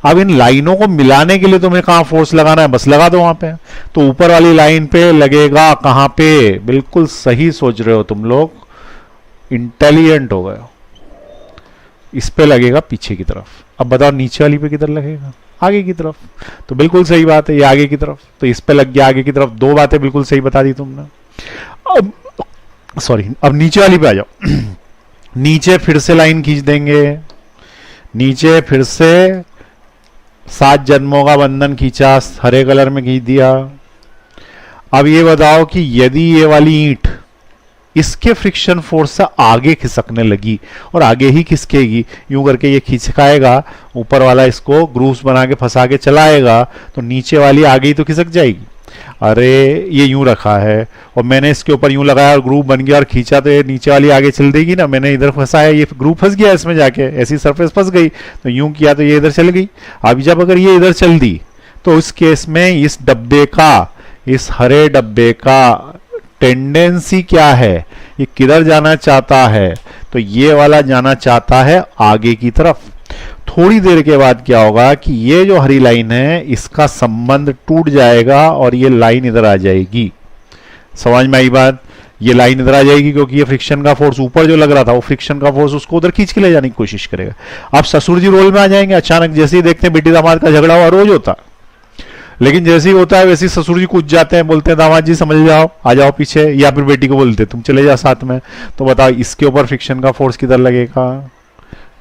[SPEAKER 1] अब इन लाइनों को मिलाने के लिए तुम्हें कहां फोर्स लगाना है? बस लगा दो वहां पे। तो ऊपर वाली लाइन पे लगेगा कहां पे? बिल्कुल सही सोच रहे हो तुम लोग, इंटेलिजेंट हो गए हो। इस पे लगेगा पीछे की तरफ। अब बताओ नीचे वाली पे किधर लगेगा? आगे की तरफ। तो बिल्कुल सही बात है, ये आगे की तरफ, तो इस पे लग गया आगे की तरफ। दो बातें बिल्कुल सही बता दी तुमने। अब सॉरी, अब नीचे वाली पे आ जाओ। नीचे फिर से लाइन खींच देंगे, नीचे फिर से 7 जन्मों का बंधन खींचा, हरे कलर में खींच दिया। अब ये बताओ कि यदि ये वाली ईंट इसके फ्रिक्शन फोर्स से आगे खिसकने लगी, और आगे ही खिसकेगी, यूं करके ये खिसकाएगा, ऊपर वाला इसको ग्रूव्स बना के फंसा के चलाएगा, तो नीचे वाली आगे ही तो खिसक जाएगी। अरे ये यूं रखा है और मैंने इसके ऊपर यूं लगाया और ग्रूव बन गया और खींचा, तो ये नीचे वाली आगे चल देगी ना। मैंने इधर फंसाया, ये ग्रूव फंस गया इसमें जाके, ऐसी सरफेस फंस गई, तो यूं किया तो ये इधर चल गई। अब जब अगर ये इधर चल दी तो उस केस में इस डब्बे का, इस हरे डब्बे का टेंडेंसी क्या है? ये किधर जाना चाहता है? तो ये वाला जाना चाहता है आगे की तरफ। थोड़ी देर के बाद क्या होगा कि ये जो हरी लाइन है इसका संबंध टूट जाएगा और ये लाइन इधर आ जाएगी। समझ में आई बात? ये लाइन इधर आ जाएगी क्योंकि ये फ्रिक्शन का फोर्स ऊपर जो लग रहा था, वो फ्रिक्शन का फोर्स उसको उधर खींच के ले जाने की कोशिश करेगा। अब ससुर जी रोल में आ जाएंगे। अचानक जैसे ही देखते हैं बेटी दामाद का झगड़ा हुआ, रोज होता, लेकिन जैसे ही होता है वैसे ही ससुर जी कूद जाते हैं, बोलते हैं दामाद जी समझ जाओ, आ जाओ पीछे, या फिर बेटी को बोलते हैं तुम चले जाओ साथ में। तो बताओ इसके ऊपर फ्रिक्शन का फोर्स किधर लगेगा?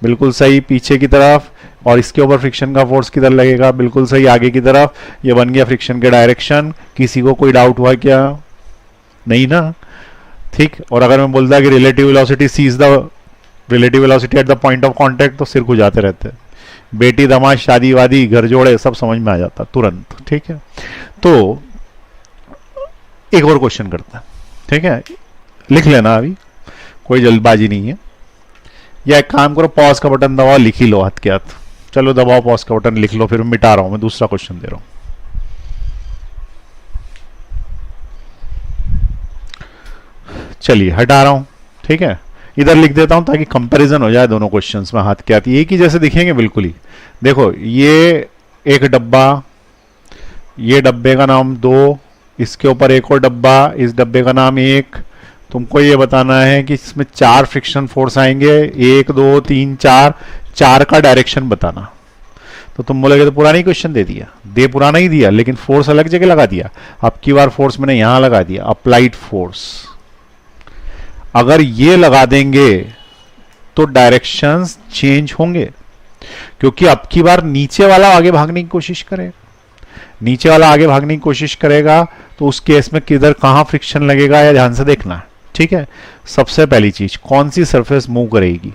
[SPEAKER 1] बिल्कुल सही, पीछे की तरफ। और इसके ऊपर फ्रिक्शन का फोर्स किधर लगेगा? बिल्कुल सही, आगे की तरफ। ये बन गया फ्रिक्शन के डायरेक्शन। किसी को कोई डाउट हुआ क्या? नहीं ना? ठीक। और अगर मैं बोलता कि relative velocity cease the relative velocity at the point of contact, तो सिर खुजाते रहते हैं। बेटी दामाद शादी वादी घर जोड़े सब समझ में आ जाता तुरंत। ठीक है, तो एक और क्वेश्चन करता है। ठीक है, लिख लेना, अभी कोई जल्दबाजी नहीं है। या एक काम करो, पॉज का बटन दबाओ, लिख ही लो हाथ के हाथ। चलो दबाओ पॉज का बटन, लिख लो, फिर मिटा रहा हूं मैं, दूसरा क्वेश्चन दे रहा हूं। चलिए हटा रहा हूं, ठीक है, इधर लिख देता हूं ताकि कंपैरिजन हो जाए दोनों क्वेश्चंस में। हाथ के हाथ एक ही जैसे दिखेंगे बिल्कुल ही। देखो ये एक डब्बा, ये डब्बे का नाम 2, इसके ऊपर एक और डब्बा, इस डब्बे का नाम 1। तुमको ये बताना है कि इसमें 4 फ्रिक्शन फोर्स आएंगे, 1 2 3 4, 4 का डायरेक्शन बताना। तो तुम बोलोगे तो पुराना ही क्वेश्चन दे दिया, दे पुराना ही दिया, लेकिन फोर्स अलग जगह लगा दिया। अब की बार फोर्स मैंने यहां लगा दिया, अप्लाइड फोर्स। अगर ये लगा देंगे तो डायरेक्शंस चेंज होंगे, क्योंकि अब की बार नीचे वाला आगे भागने की कोशिश करेगा, नीचे वाला आगे भागने की कोशिश करेगा, तो उस केस में किधर कहां फ्रिक्शन लगेगा या ध्यान से देखना है, ठीक है। सबसे पहली चीज, कौन सी सरफेस मूव करेगी,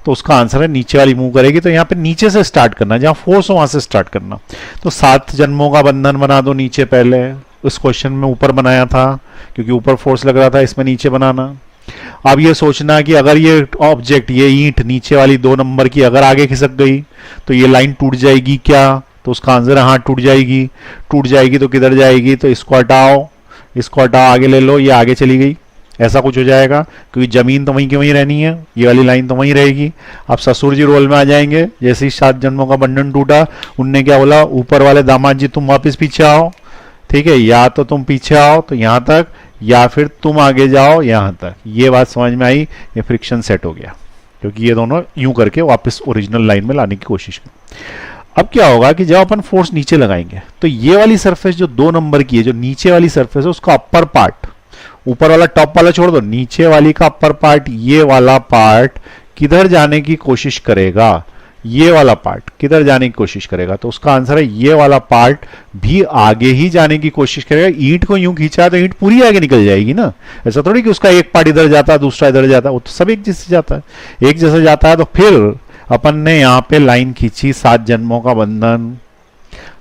[SPEAKER 1] तो उसका आंसर है नीचे वाली मूव करेगी। तो यहां पे नीचे से स्टार्ट करना, जहां फोर्स हो वहां से स्टार्ट करना। तो 7 जन्मों का बंधन बना दो नीचे, पहले उस क्वेश्चन में ऊपर बनाया था क्योंकि ऊपर फोर्स लग रहा था, इसमें नीचे बनाना। अब ये सोचना कि अगर ये ऑब्जेक्ट, ये ईंट नीचे वाली 2 नंबर की अगर आगे खिसक गई तो ये लाइन टूट जाएगी क्या, तो उसका आंसर है हाँ टूट जाएगी। टूट जाएगी तो किधर जाएगी, तो इसको हटाओ, इसको हटाओ, आगे ले लो, ये आगे चली गई, ऐसा कुछ हो जाएगा, क्योंकि जमीन तो वहीं की वहीं रहनी है, ये वाली लाइन तो वहीं रहेगी। अब ससुर जी रोल में आ जाएंगे। जैसे ही 7 जन्मों का बंधन टूटा, उनने क्या बोला, ऊपर वाले दामाद जी तुम वापस पीछे आओ, ठीक है, या तो तुम पीछे आओ तो यहां तक, या फिर तुम आगे जाओ यहां तक। ये बात समझ में आई, ये फ्रिक्शन सेट हो गया, क्योंकि ये दोनों यूं करके वापस ओरिजिनल लाइन में लाने की कोशिश की। अब क्या होगा कि जब अपन फोर्स नीचे लगाएंगे तो ये वाली सरफेस जो 2 नंबर की है, जो नीचे वाली सरफेस है, उसका अपर पार्ट, ऊपर वाला टॉप वाला छोड़ दो, नीचे वाली का अपर पार्ट, ये वाला पार्ट किधर जाने की कोशिश करेगा, ये वाला पार्ट किधर जाने की कोशिश करेगा, तो उसका आंसर है ये वाला पार्ट भी आगे ही जाने की कोशिश करेगा। ईंट को यूं खींचा तो ईंट पूरी आगे निकल जाएगी ना, ऐसा थोड़ी कि उसका एक पार्ट इधर जाता है दूसरा इधर जाता है, वो तो सब एक जैसे जाता है, एक जैसे जाता है। तो फिर अपन ने यहाँ पे लाइन खींची, 7 जन्मों का बंधन।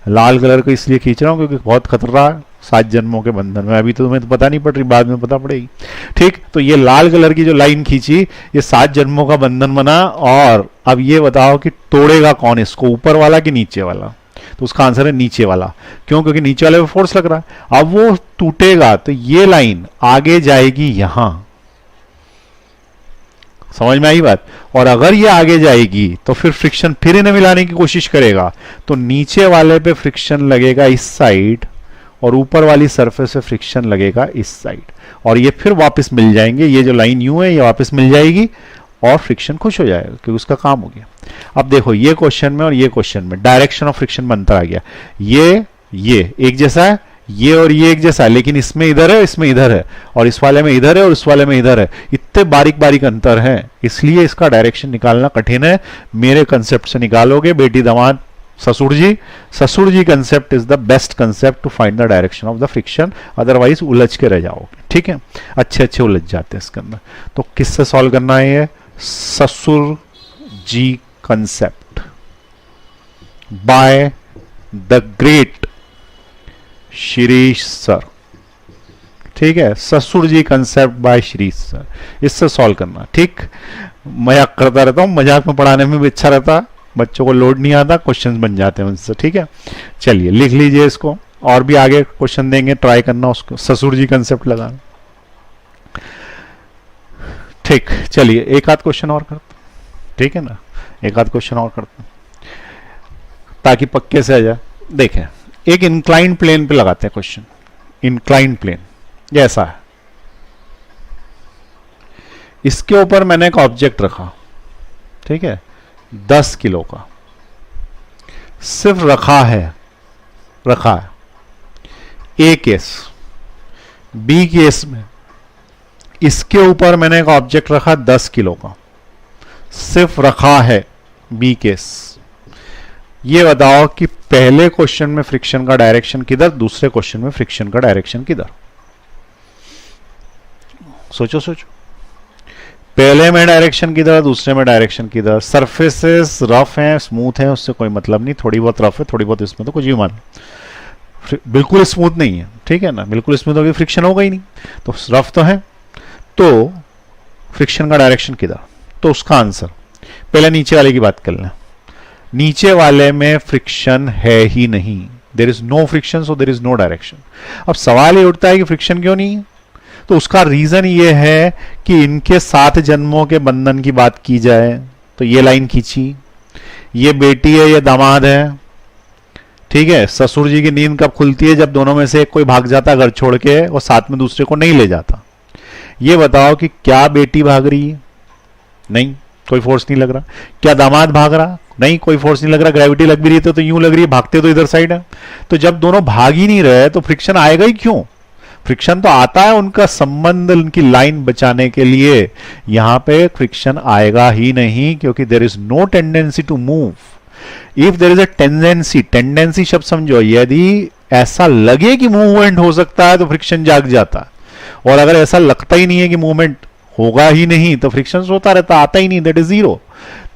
[SPEAKER 1] लाल कलर को इसलिए खींच रहा हूं क्योंकि बहुत खतरा है 7 जन्मों के बंधन में, अभी तो तुम्हें तो पता नहीं पड़ रही, बाद में पता पड़ेगी, ठीक। तो ये लाल कलर की जो लाइन खींची, ये 7 जन्मों का बंधन बना। और अब ये बताओ कि तोड़ेगा कौन इसको, ऊपर वाला कि नीचे वाला, तो उसका आंसर है नीचे वाला। क्यों, क्योंकि नीचे वाले पे फोर्स लग रहा है। अब वो टूटेगा तो ये लाइन आगे जाएगी यहां, समझ में आई बात। और अगर ये आगे जाएगी तो फिर फ्रिक्शन फिर इन्हें मिलाने की कोशिश करेगा, तो नीचे वाले पे फ्रिक्शन लगेगा इस साइड और ऊपर वाली सरफेस पे फ्रिक्शन लगेगा इस साइड, और ये फिर वापस मिल जाएंगे। ये जो लाइन यूं है ये वापस मिल जाएगी और फ्रिक्शन खुश हो जाएगा क्योंकि उसका काम हो गया। अब देखो ये क्वेश्चन में और ये क्वेश्चन में डायरेक्शन ऑफ फ्रिक्शन बनता आ गया। ये एक जैसा है, ये और ये एक जैसा है, लेकिन इसमें इधर है, इसमें इधर है, और इस वाले में इधर है और इस वाले में इधर है। इतने बारीक बारीक अंतर है, इसलिए इसका डायरेक्शन निकालना कठिन है। मेरे कंसेप्ट से निकालोगे बेटी दामाद ससुर जी concept is the best concept to find the direction of the friction, otherwise उलझ के रह जाओगे, ठीक है। अच्छे उलझ जाते हैं इसके अंदर। तो किससे सॉल्व करना है ये, ससुर जी concept by the great Shirish sir, ठीक है। ससुर जी कंसेप्ट बाय शिरीष सर, इससे सॉल्व करना, ठीक। मजाक करता रहता हूं, मजाक में पढ़ाने में भी अच्छा रहता, बच्चों को लोड नहीं आता, क्वेश्चंस बन जाते हैं उनसे, ठीक है। चलिए लिख लीजिए इसको, और भी आगे क्वेश्चन देंगे, ट्राई करना उसको, ससुर जी कंसेप्ट लगाना, ठीक। चलिए एक आध क्वेश्चन और करते, ठीक है ना, एक आध क्वेश्चन और करते ताकि पक्के से आ जाए। देखें, एक इंक्लाइंड प्लेन पे लगाते हैं क्वेश्चन। इंक्लाइंड प्लेन जैसा है, इसके ऊपर मैंने एक ऑब्जेक्ट रखा, ठीक है, 10 किलो का, सिर्फ रखा है। ए केस, बी केस में इसके ऊपर मैंने एक ऑब्जेक्ट रखा 10 किलो का, सिर्फ रखा है, बी केस। ये बताओ कि पहले क्वेश्चन में फ्रिक्शन का डायरेक्शन किधर, दूसरे क्वेश्चन में फ्रिक्शन का डायरेक्शन किधर। सोचो, पहले में डायरेक्शन किधर, दूसरे में डायरेक्शन किधर। सरफेसेस रफ हैं, स्मूथ हैं, उससे कोई मतलब नहीं, थोड़ी बहुत रफ है, थोड़ी बहुत स्मूथ है, कुछ भी मान। बिल्कुल स्मूथ नहीं है, ठीक है ना, बिल्कुल स्मूथ होगी फ्रिक्शन होगा ही नहीं, तो रफ तो है। तो फ्रिक्शन का डायरेक्शन किधर, तो उसका आंसर पहले नीचे वाले की बात कर लें। नीचे वाले में फ्रिक्शन है ही नहीं, there is no friction, so there is no direction. अब सवाल ये उठता है कि फ्रिक्शन क्यों नहीं है? तो उसका रीजन ये है कि इनके 7 जन्मों के बंधन की बात की जाए तो ये लाइन खींची, ये बेटी है, ये दामाद है, ठीक है। ससुर जी की नींद कब खुलती है? जब दोनों में से एक कोई भाग जाता घर छोड़ के और साथ में दूसरे को नहीं ले जाता। ये बताओ कि क्या बेटी भाग रही है? नहीं, कोई फोर्स नहीं लग रहा। क्या दामाद भाग रहा? नहीं, कोई फोर्स नहीं लग रहा। ग्रेविटी लग भी रही तो यूं लग रही है, भागते तो इधर साइड है। तो जब दोनों भाग ही नहीं रहे तो फ्रिक्शन आएगा ही क्यों? फ्रिक्शन तो आता है उनका संबंध, उनकी लाइन बचाने के लिए। यहां पे फ्रिक्शन आएगा ही नहीं, क्योंकि there is no tendency to move. If there is a tendency, tendency शब्द समझो, यदि ऐसा लगे कि मूवमेंट हो सकता है तो फ्रिक्शन जाग जाता है, और अगर ऐसा लगता ही नहीं है कि मूवमेंट होगा ही नहीं तो फ्रिक्शन होता रहता, आता ही नहीं, दैट इज जीरो।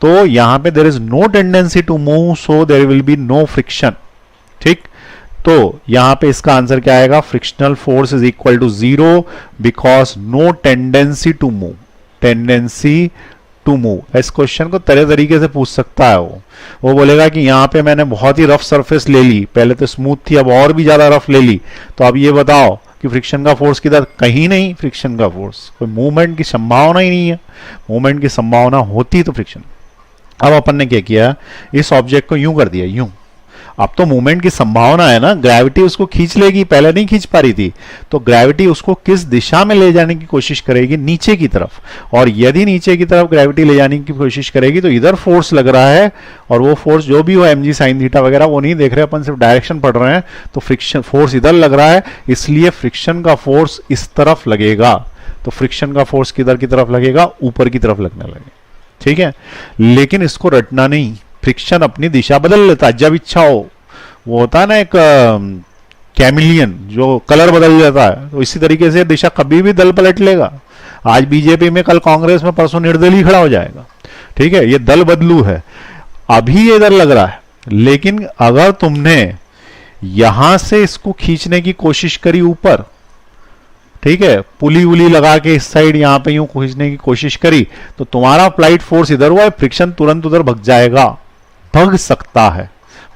[SPEAKER 1] तो यहां पे there is no tendency to move, so there will be no friction, ठीक। तो यहां पे इसका आंसर क्या आएगा? Frictional force is equal to 0 because no tendency to move, tendency to move. इस क्वेश्चन को तरह तरीके से पूछ सकता है वो बोलेगा कि यहां पे मैंने बहुत ही रफ सरफेस ले ली, पहले तो स्मूथ थी अब और भी ज्यादा रफ ले ली, तो अब ये बताओ कि फ्रिक्शन का फोर्स किधर? कहीं नहीं फ्रिक्शन का फोर्स, कोई मूवमेंट की संभावना ही नहीं है। मूवमेंट की संभावना होती तो फ्रिक्शन। अब अपन ने क्या किया, इस ऑब्जेक्ट को यूं कर दिया, यूं। अब तो मूवमेंट की संभावना है ना, ग्रेविटी उसको खींच लेगी, पहले नहीं खींच पा रही थी, तो ग्रेविटी उसको किस दिशा में ले जाने की कोशिश करेगी? नीचे की तरफ। और यदि नीचे की तरफ ग्रेविटी ले जाने की कोशिश करेगी तो इधर फोर्स लग रहा है, और वो फोर्स जो भी हो mg sin थीटा वगैरह वो नहीं देख रहे अपन, सिर्फ डायरेक्शन पढ़ रहे हैं। तो फ्रिक्शन फोर्स इधर लग रहा है, इसलिए फ्रिक्शन का फोर्स इस तरफ लगेगा। तो फ्रिक्शन का फोर्स किधर की तरफ लगेगा? ऊपर की तरफ लगने लगेगा, ठीक है। लेकिन इसको रटना नहीं, फ्रिक्शन अपनी दिशा बदल लेता है जब इच्छा हो। वो होता है ना एक कैमिलियन जो कलर बदल जाता है, तो इसी तरीके से दिशा कभी भी दल पलट लेगा। आज बीजेपी में, कल कांग्रेस में, परसों निर्दलीय खड़ा हो जाएगा, ठीक है। ये दल बदलू है, अभी ये इधर लग रहा है, लेकिन अगर तुमने यहां से इसको खींचने की कोशिश करी ऊपर, ठीक है, पुली उली लगा के इस साइड यहां पे यूं खींचने की कोशिश करी, तो तुम्हारा अप्लाइड फोर्स इधर हुआ है, फ्रिक्शन तुरंत उधर भग जाएगा, भग सकता है,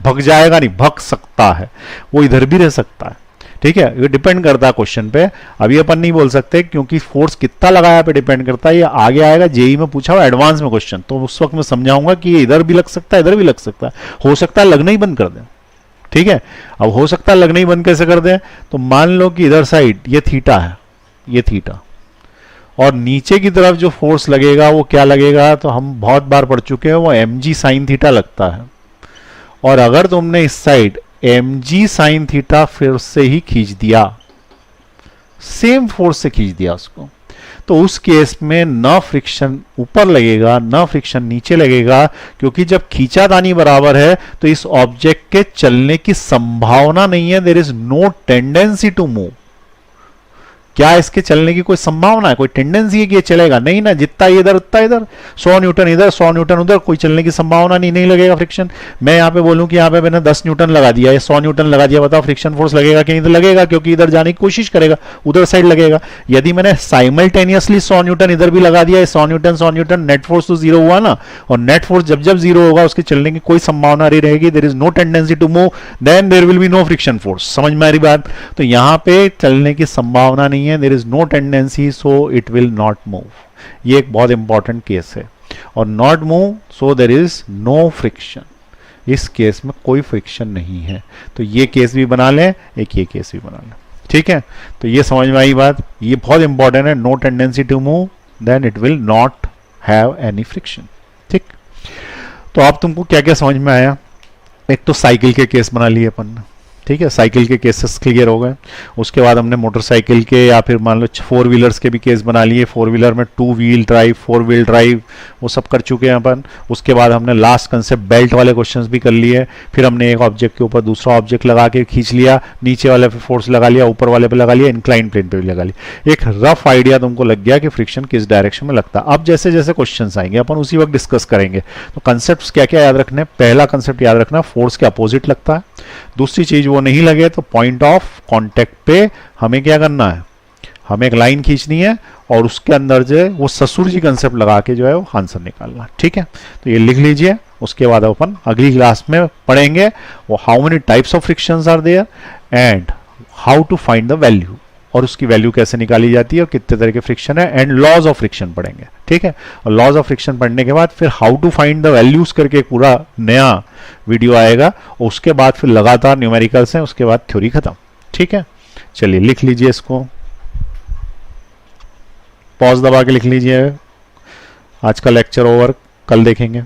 [SPEAKER 1] भग जाएगा नहीं, भग सकता है, वो इधर भी रह सकता है, ठीक है। ये डिपेंड करता है क्वेश्चन पे, अभी अपन नहीं बोल सकते क्योंकि फोर्स कितना लगाया पे डिपेंड करता है। ये आगे आएगा, जेई में पूछा हुआ एडवांस में क्वेश्चन, तो उस वक्त मैं समझाऊंगा कि ये इधर भी लग सकता है, इधर भी लग सकता है, हो सकता है लगना ही बंद कर दें, ठीक है। अब हो सकता है लगना ही बंद कैसे कर दें? तो मान लो कि इधर साइड ये थीटा है, ये थीटा, और नीचे की तरफ जो फोर्स लगेगा वो क्या लगेगा? तो हम बहुत बार पढ़ चुके हैं, वो mg sin थीटा लगता है। और अगर तुमने इस साइड mg sin थीटा फिर से ही खींच दिया, सेम फोर्स से खींच दिया उसको, तो उस केस में न फ्रिक्शन ऊपर लगेगा न फ्रिक्शन नीचे लगेगा, क्योंकि जब खींचातानी बराबर है तो इस ऑब्जेक्ट के चलने की संभावना नहीं है, there is no tendency to move. क्या इसके चलने की कोई संभावना है, कोई टेंडेंसी है कि ये चलेगा? नहीं ना, जितना इधर उतना इधर, 100 न्यूटन इधर 100 न्यूटन उधर, कोई चलने की संभावना नहीं, नहीं लगेगा फ्रिक्शन। मैं यहाँ पे बोलूं कि यहाँ पे मैंने 10 न्यूटन लगा दिया, ये 100 न्यूटन लगा दिया, बताओ फ्रिक्शन फोर्स लगेगा कि नहीं? तो लगेगा, क्योंकि इधर जाने की कोशिश करेगा, उधर साइड लगेगा। यदि मैंने साइमल्टेनियसली 100 न्यूटन इधर भी लगा दिया, 100 न्यूटन, नेट फोर्स तो जीरो हुआ ना, और नेट फोर्स जब जब जीरो होगा उसके चलने की कोई संभावना नहीं रहेगी, there is no tendency to move, then there will be no friction force. समझ में आ रही बात? तो यहाँ पे चलने की संभावना नहीं है, there is no tendency, so it will not move. ये एक बहुत इंपॉर्टेंट केस है, और not move so there is no friction, इस केस में कोई फ्रिक्शन नहीं है। तो ये केस भी बना लें, एक ये केस भी बना लें, ठीक है। तो ये समझ में आई बात, ये बहुत इंपॉर्टेंट है, no tendency to move then it will not have any friction, ठीक। तो अब तुमको क्या क्या समझ में आया? एक तो साइकिल के केस बना लिए अपन ने, ठीक है, साइकिल के केसेस क्लियर हो गए। उसके बाद हमने मोटरसाइकिल के या फिर मान लो 4 व्हीलर्स के भी केस बना लिए, 4 व्हीलर में 2 व्हील ड्राइव 4 व्हील ड्राइव वो सब कर चुके हैं अपन। उसके बाद हमने लास्ट कंसेप्ट बेल्ट वाले क्वेश्चंस भी कर लिए, फिर हमने एक ऑब्जेक्ट के ऊपर दूसरा ऑब्जेक्ट लगा के खींच लिया, नीचे वाले पे फोर्स लगा लिया, ऊपर वाले पे लगा लिया, इंक्लाइन प्लेन पे भी लगा लिया। एक रफ आइडिया तुमको लग गया कि फ्रिक्शन किस डायरेक्शन में लगता है। अब जैसे जैसे क्वेश्चन आएंगे अपन उसी वक्त डिस्कस करेंगे। तो कंसेप्ट क्या क्या याद रखने? पहला कंसेप्ट याद रखना, फोर्स के अपोजिट लगता है। दूसरी चीज वो नहीं लगे तो पॉइंट ऑफ कांटेक्ट पे हमें क्या करना है, हमें एक लाइन खींचनी है और उसके अंदर जो है वो ससुर जी कंसेप्ट लगा के जो है वो आंसर निकालना। ठीक है, तो ये लिख लीजिए। उसके बाद अपन अगली क्लास में पढ़ेंगे वो how many types of frictions are there and how to find the value, और उसकी वैल्यू कैसे निकाली जाती है और कितने तरह के फ्रिक्शन है, एंड लॉज ऑफ फ्रिक्शन पढ़ेंगे। ठीक है, और लॉज ऑफ फ्रिक्शन पढ़ने के बाद फिर how to find the values करके एक पूरा नया वीडियो आएगा। उसके बाद फिर लगातार न्यूमेरिकल्स हैं, उसके बाद थ्योरी खत्म। ठीक है, चलिए लिख लीजिए इसको, पॉज दबा के लिख लीजिए। आज का लेक्चर ओवर, कल देखेंगे।